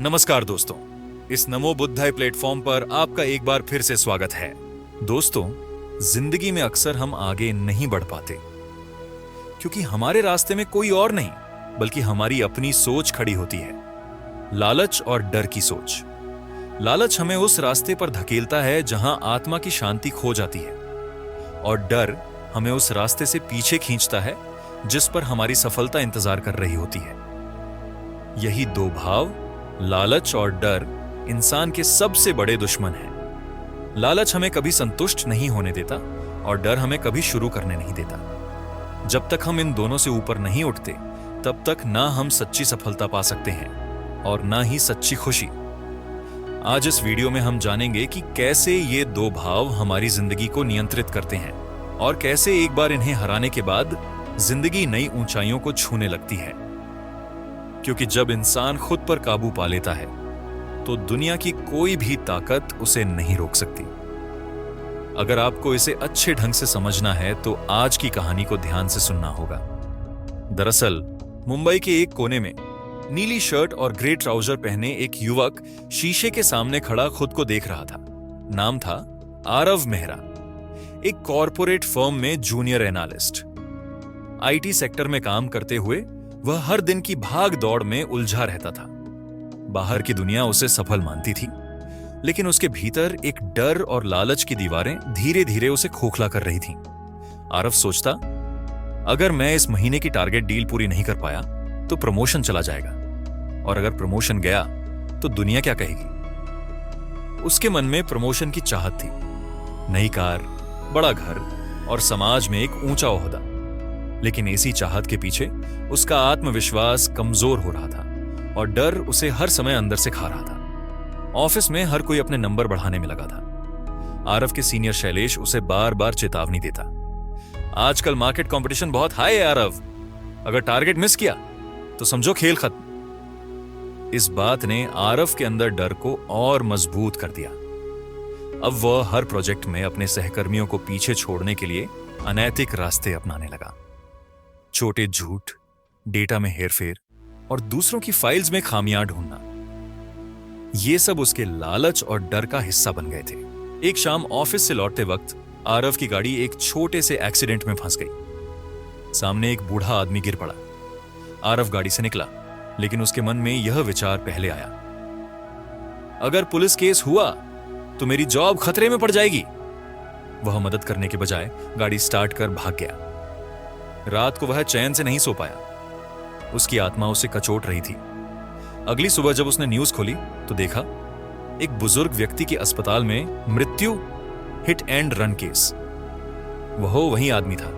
नमस्कार दोस्तों, इस नमो बुद्धाय प्लेटफॉर्म पर आपका एक बार फिर से स्वागत है। दोस्तों, जिंदगी में अक्सर हम आगे नहीं बढ़ पाते क्योंकि हमारे रास्ते में कोई और नहीं बल्कि हमारी अपनी सोच खड़ी होती है। लालच और डर की सोच। लालच हमें उस रास्ते पर धकेलता है जहां आत्मा की शांति खो जाती है, और डर हमें उस रास्ते से पीछे खींचता है जिस पर हमारी सफलता इंतजार कर रही होती है। यही दो भाव, लालच और डर, इंसान के सबसे बड़े दुश्मन हैं। लालच हमें कभी संतुष्ट नहीं होने देता और डर हमें कभी शुरू करने नहीं देता। जब तक हम इन दोनों से ऊपर नहीं उठते, तब तक ना हम सच्ची सफलता पा सकते हैं और ना ही सच्ची खुशी। आज इस वीडियो में हम जानेंगे कि कैसे ये दो भाव हमारी जिंदगी को नियंत्रित करते हैं और कैसे एक बार इन्हें हराने के बाद जिंदगी नई ऊंचाइयों को छूने लगती है। क्योंकि जब इंसान खुद पर काबू पा लेता है तो दुनिया की कोई भी ताकत उसे नहीं रोक सकती। अगर आपको इसे अच्छे ढंग से समझना है तो आज की कहानी को ध्यान से सुनना होगा। दरअसल मुंबई के एक कोने में नीली शर्ट और ग्रे ट्राउजर पहने एक युवक शीशे के सामने खड़ा खुद को देख रहा था। नाम था आरव मेहरा, एक कॉरपोरेट फर्म में जूनियर एनालिस्ट। आईटी सेक्टर में काम करते हुए वह हर दिन की भाग दौड़ में उलझा रहता था। बाहर की दुनिया उसे सफल मानती थी, लेकिन उसके भीतर एक डर और लालच की दीवारें धीरे धीरे उसे खोखला कर रही थीं। आरव सोचता, अगर मैं इस महीने की टारगेट डील पूरी नहीं कर पाया तो प्रमोशन चला जाएगा, और अगर प्रमोशन गया तो दुनिया क्या कहेगी। उसके मन में प्रमोशन की चाहत थी, नई कार, बड़ा घर और समाज में एक ऊंचा ओहदा। लेकिन इसी चाहत के पीछे उसका आत्मविश्वास कमजोर हो रहा था और डर उसे हर समय अंदर से खा रहा था। ऑफिस में हर कोई अपने नंबर बढ़ाने में लगा था। आरव के सीनियर शैलेश उसे बार बार चेतावनी देता, आजकल मार्केट कंपटीशन बहुत हाई है आरव, अगर टारगेट मिस किया तो समझो खेल खत्म। इस बात ने आरव के अंदर डर को और मजबूत कर दिया। अब वह हर प्रोजेक्ट में अपने सहकर्मियों को पीछे छोड़ने के लिए अनैतिक रास्ते अपनाने लगा। छोटे झूठ, डेटा में हेरफेर और दूसरों की फाइल्स में खामियां ढूंढना, ये सब उसके लालच और डर का हिस्सा बन गए थे। एक शाम ऑफिस से लौटते वक्त आरव की गाड़ी एक छोटे से एक्सीडेंट में फंस गई। सामने एक बूढ़ा आदमी गिर पड़ा। आरव गाड़ी से निकला, लेकिन उसके मन में यह विचार पहले आया, अगर पुलिस केस हुआ तो मेरी जॉब खतरे में पड़ जाएगी। वह मदद करने के बजाय गाड़ी स्टार्ट कर भाग गया। रात को वह चैन से नहीं सो पाया। उसकी आत्मा उसे कचोट रही थी। अगली सुबह जब उसने न्यूज खोली तो देखा एक बुजुर्ग व्यक्ति के अस्पताल में मृत्यु, हिट एंड रन केस। वह वही आदमी था।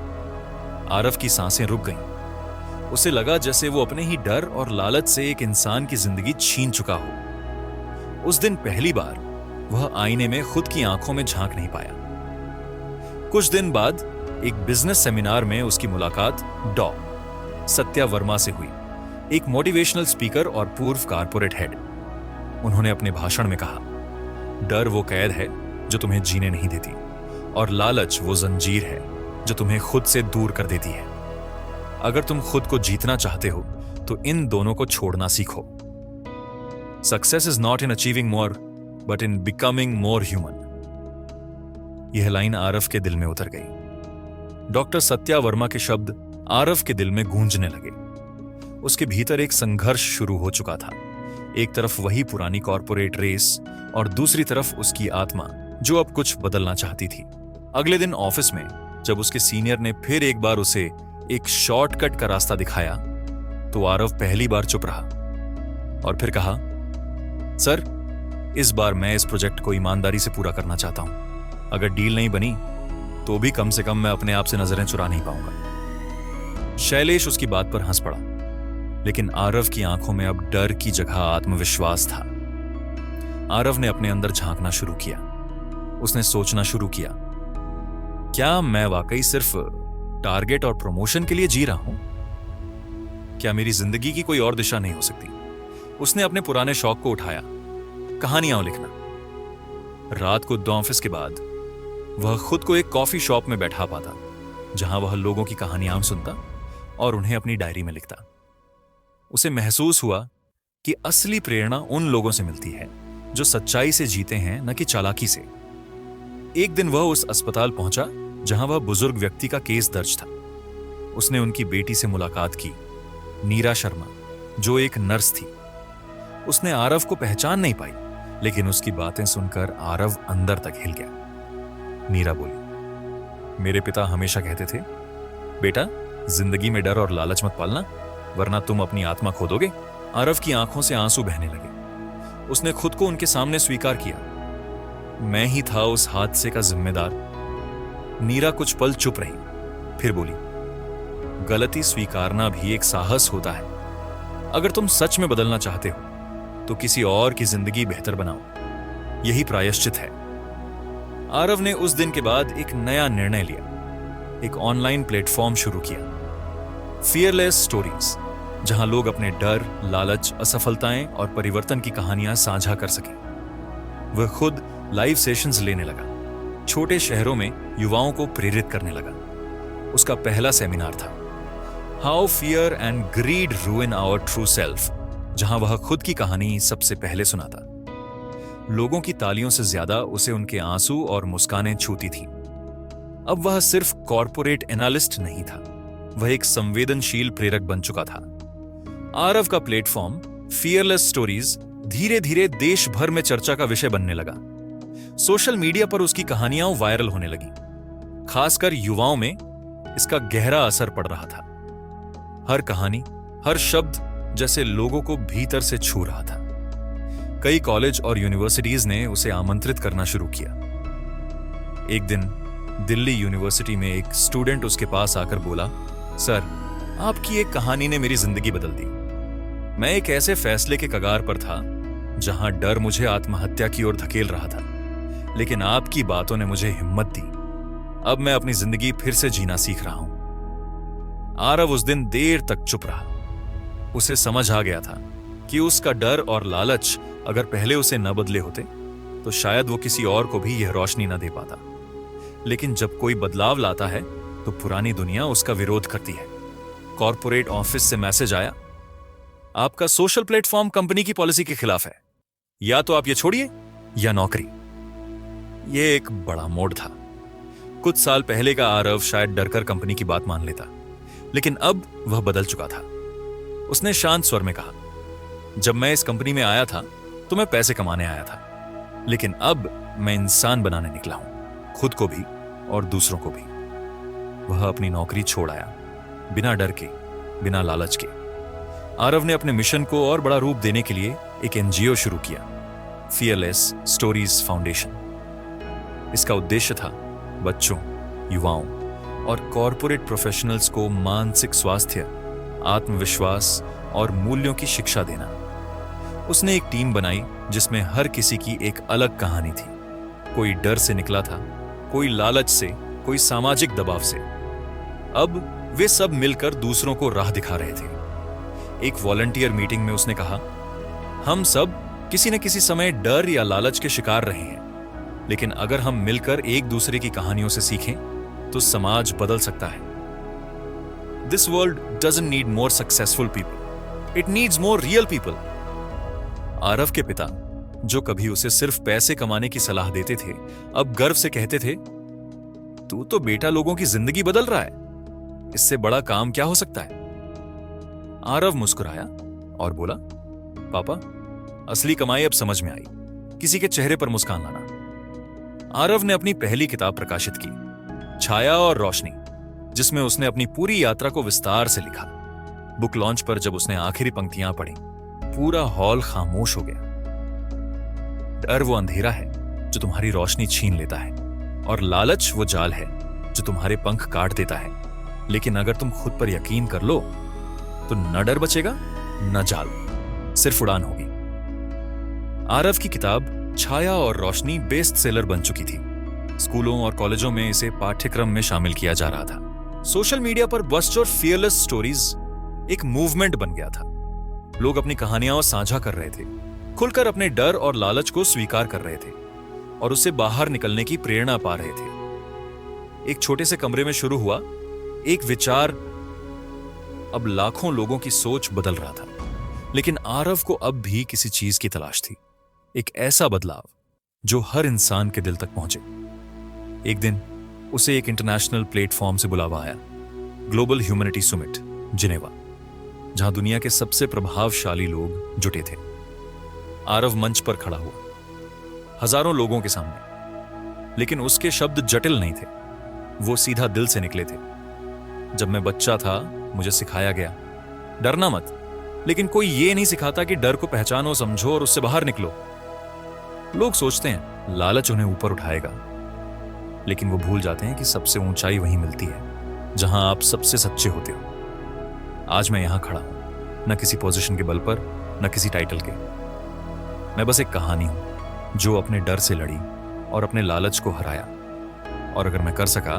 आरव की सांसें रुक गईं। उसे लगा जैसे वो अपने ही डर और लालच से एक इंसान की जिंदगी छीन चुका हो। उस दिन पहली बार वह आईने में खुद की आंखों में झांक नहीं पाया। कुछ दिन बाद एक बिजनेस सेमिनार में उसकी मुलाकात डॉ. सत्या वर्मा से हुई, एक मोटिवेशनल स्पीकर और पूर्व कारपोरेट हेड। उन्होंने अपने भाषण में कहा, डर वो कैद है जो तुम्हें जीने नहीं देती, और लालच वो जंजीर है जो तुम्हें खुद से दूर कर देती है। अगर तुम खुद को जीतना चाहते हो तो इन दोनों को छोड़ना सीखो। Success is not in achieving more but in becoming more human. यह लाइन आरव के दिल में उतर गई। डॉक्टर सत्या वर्मा के शब्द आरव के दिल में गूंजने लगे। उसके भीतर एक संघर्ष शुरू हो चुका था। एक तरफ वही पुरानी कॉर्पोरेट रेस और दूसरी तरफ उसकी आत्मा जो अब कुछ बदलना चाहती थी। अगले दिन ऑफिस में जब उसके सीनियर ने फिर एक बार उसे एक शॉर्टकट का रास्ता दिखाया तो आरव पहली बार चुप रहा और फिर कहा, सर, इस बार मैं इस प्रोजेक्ट को ईमानदारी से पूरा करना चाहता हूं। अगर डील नहीं बनी तो भी कम से कम मैं अपने आप से नजरें चुरा नहीं पाऊंगा। शैलेश उसकी बात पर हंस पड़ा, लेकिन आरव की आंखों में अब डर की जगह आत्मविश्वास था। आरव ने अपने अंदर झांकना शुरू किया। उसने सोचना शुरू किया, क्या मैं वाकई सिर्फ टारगेट और प्रमोशन के लिए जी रहा हूं? क्या मेरी जिंदगी की कोई और दिशा नहीं हो सकती? उसने अपने पुराने शौक को उठाया, कहानियां लिखना। रात को ऑफिस के बाद वह खुद को एक कॉफी शॉप में बैठा पाता, जहां वह लोगों की कहानियां सुनता और उन्हें अपनी डायरी में लिखता। उसे महसूस हुआ कि असली प्रेरणा उन लोगों से मिलती है जो सच्चाई से जीते हैं, न कि चालाकी से। एक दिन वह उस अस्पताल पहुंचा जहां वह बुजुर्ग व्यक्ति का केस दर्ज था। उसने उनकी बेटी से मुलाकात की, नीरा शर्मा, जो एक नर्स थी। उसने आरव को पहचान नहीं पाई, लेकिन उसकी बातें सुनकर आरव अंदर तक हिल गया। नीरा बोली, मेरे पिता हमेशा कहते थे, बेटा, जिंदगी में डर और लालच मत पालना, वरना तुम अपनी आत्मा खो दोगे। आरव की आंखों से आंसू बहने लगे। उसने खुद को उनके सामने स्वीकार किया, मैं ही था उस हादसे का जिम्मेदार। नीरा कुछ पल चुप रही, फिर बोली, गलती स्वीकारना भी एक साहस होता है। अगर तुम सच में बदलना चाहते हो तो किसी और की जिंदगी बेहतर बनाओ, यही प्रायश्चित है। आरव ने उस दिन के बाद एक नया निर्णय लिया, एक ऑनलाइन प्लेटफॉर्म शुरू किया, फियरलेस स्टोरीज, जहां लोग अपने डर, लालच, असफलताएं और परिवर्तन की कहानियां साझा कर सकें। वह खुद लाइव सेशंस लेने लगा, छोटे शहरों में युवाओं को प्रेरित करने लगा। उसका पहला सेमिनार था how fear and greed ruin our true self, जहां वह खुद की कहानी सबसे पहले सुनाता। लोगों की तालियों से ज्यादा उसे उनके आंसू और मुस्कानें छूती थीं। अब वह सिर्फ कॉर्पोरेट एनालिस्ट नहीं था, वह एक संवेदनशील प्रेरक बन चुका था। आरव का प्लेटफॉर्म फियरलेस स्टोरीज धीरे धीरे देश भर में चर्चा का विषय बनने लगा। सोशल मीडिया पर उसकी कहानियां वायरल होने लगीं। खासकर युवाओं में इसका गहरा असर पड़ रहा था। हर कहानी, हर शब्द जैसे लोगों को भीतर से छू रहा था। कई कॉलेज और यूनिवर्सिटीज ने उसे आमंत्रित करना शुरू किया। एक दिन दिल्ली यूनिवर्सिटी में एक स्टूडेंट उसके पास आकर बोला, सर, आपकी एक कहानी ने मेरी जिंदगी बदल दी। मैं एक ऐसे फैसले के कगार पर था जहां डर मुझे आत्महत्या की ओर धकेल रहा था, लेकिन आपकी बातों ने मुझे हिम्मत दी। अब मैं अपनी जिंदगी फिर से जीना सीख रहा हूं। आरव उस दिन देर तक चुप रहा। उसे समझ आ गया था कि उसका डर और लालच अगर पहले उसे न बदले होते तो शायद वो किसी और को भी यह रोशनी न दे पाता। लेकिन जब कोई बदलाव लाता है तो पुरानी दुनिया उसका विरोध करती है। कॉर्पोरेट ऑफिस से मैसेज आया, आपका सोशल प्लेटफॉर्म कंपनी की पॉलिसी के खिलाफ है, या तो आप ये छोड़िए या नौकरी। यह एक बड़ा मोड़ था। कुछ साल पहले का आरव शायद डरकर कंपनी की बात मान लेता, लेकिन अब वह बदल चुका था। उसने शांत स्वर में कहा, जब मैं इस कंपनी में आया था तो मैं पैसे कमाने आया था, लेकिन अब मैं इंसान बनाने निकला हूं, खुद को भी और दूसरों को भी। वह अपनी नौकरी छोड़ आया, बिना डर के, बिना लालच के। आरव ने अपने मिशन को और बड़ा रूप देने के लिए एक एनजीओ शुरू किया, फियरलेस स्टोरीज फाउंडेशन। इसका उद्देश्य था बच्चों, युवाओं और कॉर्पोरेट प्रोफेशनल्स को मानसिक स्वास्थ्य, आत्मविश्वास और मूल्यों की शिक्षा देना। उसने एक टीम बनाई जिसमें हर किसी की एक अलग कहानी थी। कोई डर से निकला था, कोई लालच से, कोई सामाजिक दबाव से। अब वे सब मिलकर दूसरों को राह दिखा रहे थे। एक वॉलंटियर मीटिंग में उसने कहा, हम सब किसी न किसी समय डर या लालच के शिकार रहे हैं, लेकिन अगर हम मिलकर एक दूसरे की कहानियों से सीखें तो समाज बदल सकता है। This world doesn't need more successful people. It needs more real people. Aarav के पिता, जो कभी उसे सिर्फ पैसे कमाने की सलाह देते थे, अब गर्व से कहते थे, तू तो बेटा लोगों की जिंदगी बदल रहा है, इससे बड़ा काम क्या हो सकता है। आरव मुस्कुराया और बोला, पापा, असली कमाई अब समझ में आई, किसी के चेहरे पर मुस्कान लाना। आरव ने अपनी पहली किताब प्रकाशित की, छाया और रोशनी, जिसमें उसने अपनी पूरी यात्रा को विस्तार से लिखा। बुक लॉन्च पर जब उसने आखिरी पंक्तियां पढ़ी, पूरा हॉल खामोश हो गया। डर वो अंधेरा है जो तुम्हारी रोशनी छीन लेता है, और लालच वो जाल है जो तुम्हारे पंख काट देता है। लेकिन अगर तुम खुद पर यकीन कर लो तो न डर बचेगा न जाल, सिर्फ उड़ान होगी। आरव की किताब छाया और रोशनी बेस्ट सेलर बन चुकी थी। स्कूलों और कॉलेजों में इसे पाठ्यक्रम में शामिल किया जा रहा था। सोशल मीडिया पर बस्ट और फियरलेस स्टोरीज एक मूवमेंट बन गया था। लोग अपनी कहानियां साझा कर रहे थे, खुलकर अपने डर और लालच को स्वीकार कर रहे थे और उससे बाहर निकलने की प्रेरणा पा रहे थे। एक छोटे से कमरे में शुरू हुआ एक विचार अब लाखों लोगों की सोच बदल रहा था। लेकिन आरव को अब भी किसी चीज की तलाश थी, एक ऐसा बदलाव जो हर इंसान के दिल तक पहुंचे। एक दिन उसे एक इंटरनेशनल प्लेटफॉर्म से बुलावा आया, ग्लोबल ह्यूमैनिटी समिट जिनेवा, जहां दुनिया के सबसे प्रभावशाली लोग जुटे थे। आरव मंच पर खड़ा हुआ, हजारों लोगों के सामने, लेकिन उसके शब्द जटिल नहीं थे, वो सीधा दिल से निकले थे। जब मैं बच्चा था मुझे सिखाया गया, डरना मत, लेकिन कोई ये नहीं सिखाता कि डर को पहचानो, समझो और उससे बाहर निकलो। लोग सोचते हैं लालच उन्हें ऊपर उठाएगा, लेकिन वो भूल जाते हैं कि सबसे ऊंचाई वहीं मिलती है जहां आप सबसे सच्चे होते हो। आज मैं यहां खड़ा हूं, न किसी पोजीशन के बल पर, न किसी टाइटल के। मैं बस एक कहानी हूं जो अपने डर से लड़ी और अपने लालच को हराया। और अगर मैं कर सका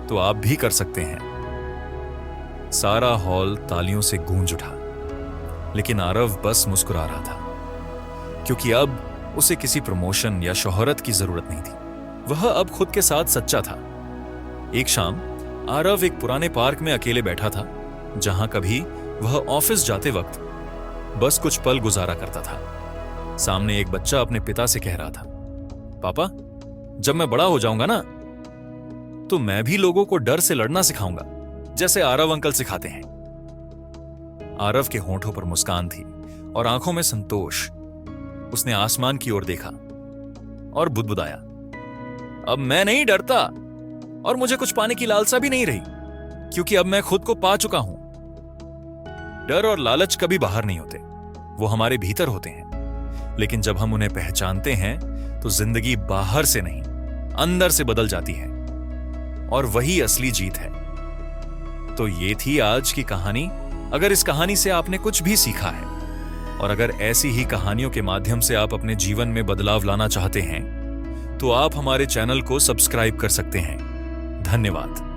तो आप भी कर सकते हैं। सारा हॉल तालियों से गूंज उठा, लेकिन आरव बस मुस्कुरा रहा था, क्योंकि अब उसे किसी प्रमोशन या शोहरत की जरूरत नहीं थी। वह अब खुद के साथ सच्चा था। एक शाम आरव एक पुराने पार्क में अकेले बैठा था, जहां कभी वह ऑफिस जाते वक्त बस कुछ पल गुजारा करता था। सामने एक बच्चा अपने पिता से कह रहा था, पापा, जब मैं बड़ा हो जाऊंगा ना, तो मैं भी लोगों को डर से लड़ना सिखाऊंगा, जैसे आरव अंकल सिखाते हैं। आरव के होंठों पर मुस्कान थी और आंखों में संतोष। उसने आसमान की ओर देखा और बुदबुदाया, अब मैं नहीं डरता और मुझे कुछ पाने की लालसा भी नहीं रही, क्योंकि अब मैं खुद को पा चुका हूं। डर और लालच कभी बाहर नहीं होते, वो हमारे भीतर होते हैं। लेकिन जब हम उन्हें पहचानते हैं तो जिंदगी बाहर से नहीं, अंदर से बदल जाती है, और वही असली जीत है। तो ये थी आज की कहानी। अगर इस कहानी से आपने कुछ भी सीखा है, और अगर ऐसी ही कहानियों के माध्यम से आप अपने जीवन में बदलाव लाना चाहते हैं, तो आप हमारे चैनल को सब्सक्राइब कर सकते हैं। धन्यवाद।